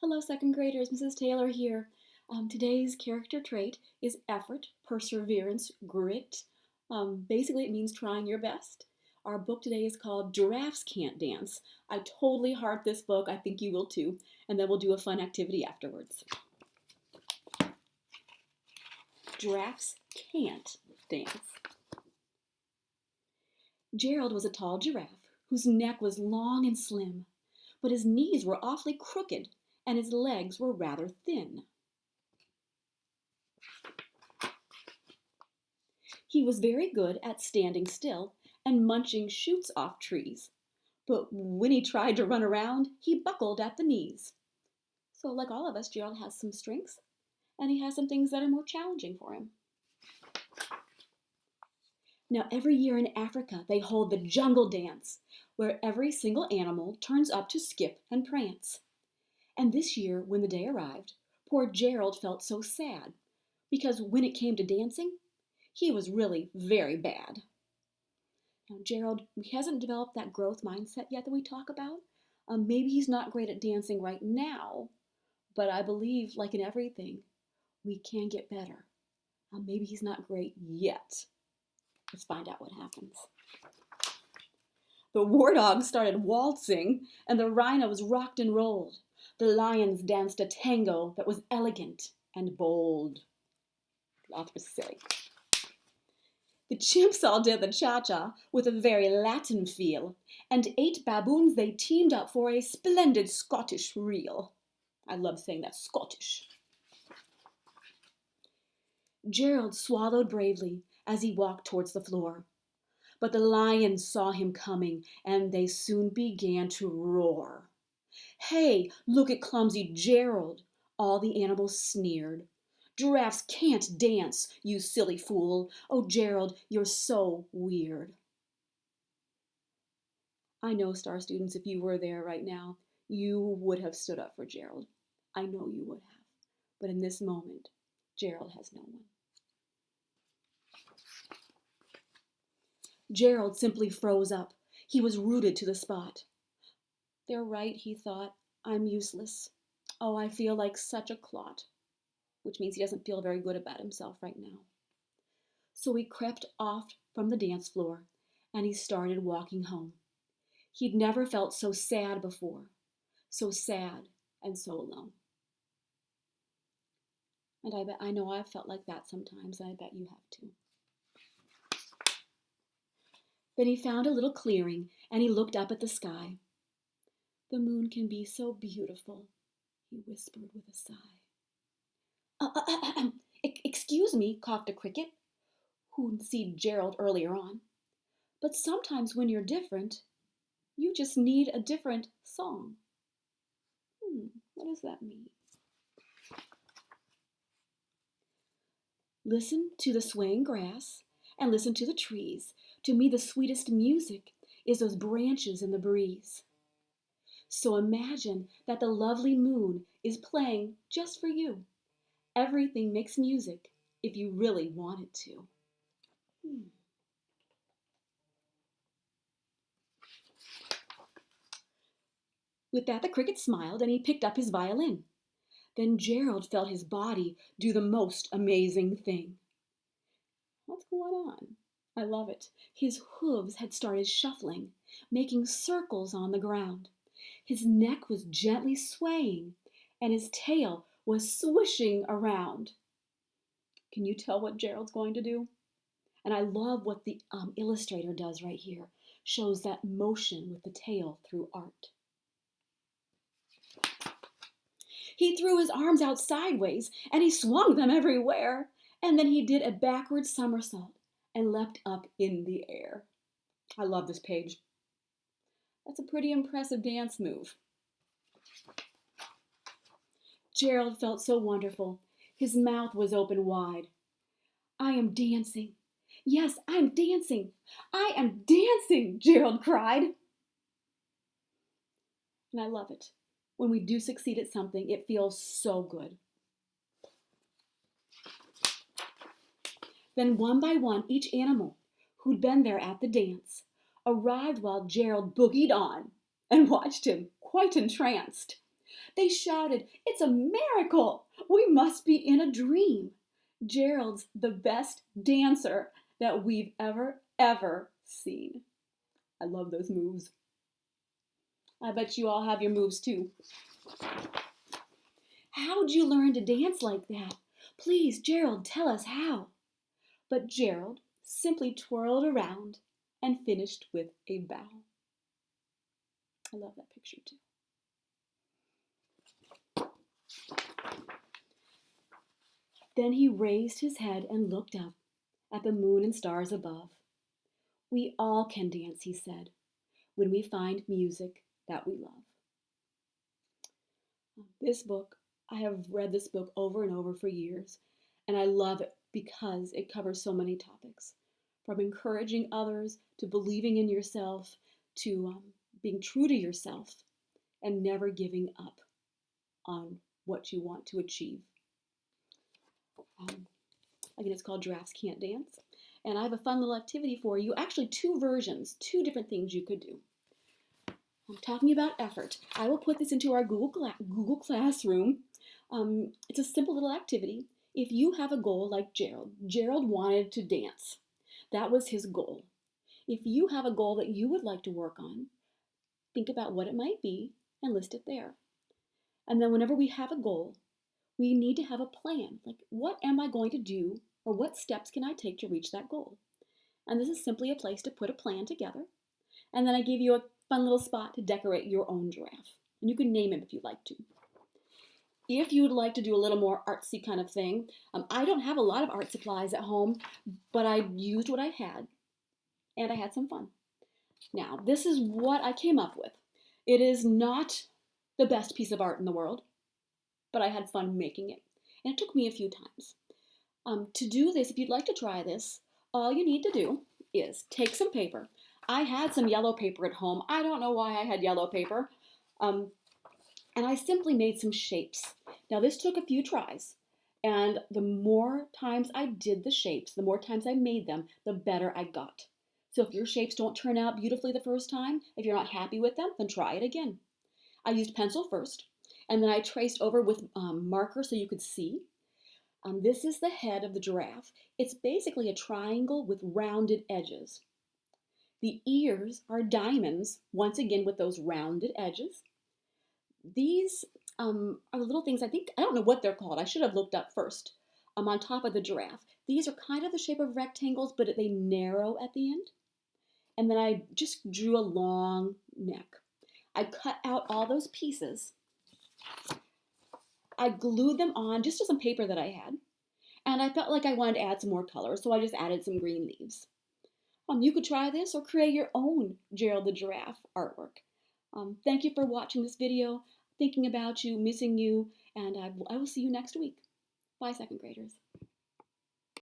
Hello, second graders. Mrs. Taylor here. Today's character trait is effort, perseverance, grit. Basically, it means trying your best. Our book today is called Giraffes Can't Dance. I totally heart this book. I think you will too. And then we'll do a fun activity afterwards. Giraffes can't dance. Gerald was a tall giraffe whose neck was long and slim, but his knees were awfully crooked and his legs were rather thin. He was very good at standing still and munching shoots off trees, but when he tried to run around, he buckled at the knees. So like all of us, Gerald has some strengths, and he has some things that are more challenging for him. Now, every year in Africa, they hold the jungle dance, where every single animal turns up to skip and prance. And this year, when the day arrived, poor Gerald felt so sad, because when it came to dancing, he was really very bad. Now, Gerald, he hasn't developed that growth mindset yet that we talk about. Maybe he's not great at dancing right now, but I believe, like in everything, we can get better. Maybe he's not great yet. Let's find out what happens. The war dogs started waltzing, and the rhinos rocked and rolled. The lions danced a tango that was elegant and bold. Lots to say. The chimps all did the cha-cha with a very Latin feel, and 8 baboons they teamed up for a splendid Scottish reel. I love saying that, Scottish. Gerald swallowed bravely as he walked towards the floor, but the lions saw him coming, and they soon began to roar. "Hey, look at clumsy Gerald," all the animals sneered. "Giraffes can't dance, you silly fool. Oh, Gerald, you're so weird." I know, Star students, if you were there right now, you would have stood up for Gerald. I know you would have. But in this moment, Gerald has no one. Gerald simply froze up. He was rooted to the spot. "They're right," he thought. "I'm useless. Oh, I feel like such a clot." Which means he doesn't feel very good about himself right now. So he crept off from the dance floor, and he started walking home. He'd never felt so sad before, so sad and so alone. And I know I've felt like that sometimes, and I bet you have too. Then he found a little clearing, and he looked up at the sky. "The moon can be so beautiful," he whispered with a sigh. Excuse me," coughed a cricket, who'd seen Gerald earlier on. "But sometimes when you're different, you just need a different song." What does that mean? "Listen to the swaying grass and listen to the trees. To me the sweetest music is those branches in the breeze. So imagine that the lovely moon is playing just for you. Everything makes music if you really want it to." With that, the cricket smiled and he picked up his violin. Then Gerald felt his body do the most amazing thing. What's going on? I love it. His hooves had started shuffling, making circles on the ground. His neck was gently swaying, and his tail was swishing around. Can you tell what Gerald's going to do? And I love what the illustrator does right here. Shows that motion with the tail through art. He threw his arms out sideways, and he swung them everywhere. And then he did a backward somersault and leapt up in the air. I love this page. That's a pretty impressive dance move. Gerald felt so wonderful. His mouth was open wide. "I am dancing. Yes, I'm dancing. I am dancing," Gerald cried. And I love it. When we do succeed at something, it feels so good. Then one by one, each animal who'd been there at the dance arrived while Gerald boogied on and watched him, quite entranced. They shouted, "It's a miracle! We must be in a dream. Gerald's the best dancer that we've ever seen." I love those moves. I bet you all have your moves too. How'd you learn to dance like that? Please, Gerald, tell us how. But Gerald simply twirled around and finished with a bow. I love that picture too. Then he raised his head and looked up at the moon and stars above. "We all can dance," he said, "when we find music that we love." This book, I have read this book over and over for years, and I love it because it covers so many topics, from encouraging others to believing in yourself to being true to yourself and never giving up on what you want to achieve. Again, it's called Giraffes Can't Dance. And I have a fun little activity for you. Actually, two versions, two different things you could do. I'm talking about effort. I will put this into our Google Classroom. It's a simple little activity. If you have a goal like Gerald wanted to dance. That was his goal. If you have a goal that you would like to work on, think about what it might be and list it there. And then whenever we have a goal, we need to have a plan. Like, what am I going to do, or what steps can I take to reach that goal? And this is simply a place to put a plan together. And then I give you a fun little spot to decorate your own giraffe. And you can name him if you'd like to. If you would like to do a little more artsy kind of thing, I don't have a lot of art supplies at home, but I used what I had, and I had some fun. Now, this is what I came up with. It is not the best piece of art in the world, but I had fun making it. And it took me a few times. To do this, if you'd like to try this, all you need to do is take some paper. I had some yellow paper at home. I don't know why I had yellow paper. And I simply made some shapes. Now, this took a few tries. And the more times I did the shapes, the more times I made them, the better I got. So if your shapes don't turn out beautifully the first time, if you're not happy with them, then try it again. I used pencil first, and then I traced over with marker so you could see. This is the head of the giraffe. It's basically a triangle with rounded edges. The ears are diamonds, once again with those rounded edges. These are the little things, I don't know what they're called. I should have looked up first. On top of the giraffe. These are kind of the shape of rectangles, but they narrow at the end. And then I just drew a long neck. I cut out all those pieces. I glued them on just to some paper that I had. And I felt like I wanted to add some more color, so I just added some green leaves. You could try this or create your own Gerald the Giraffe artwork. Thank you for watching this video, thinking about you, missing you, and I will see you next week. Bye, second graders.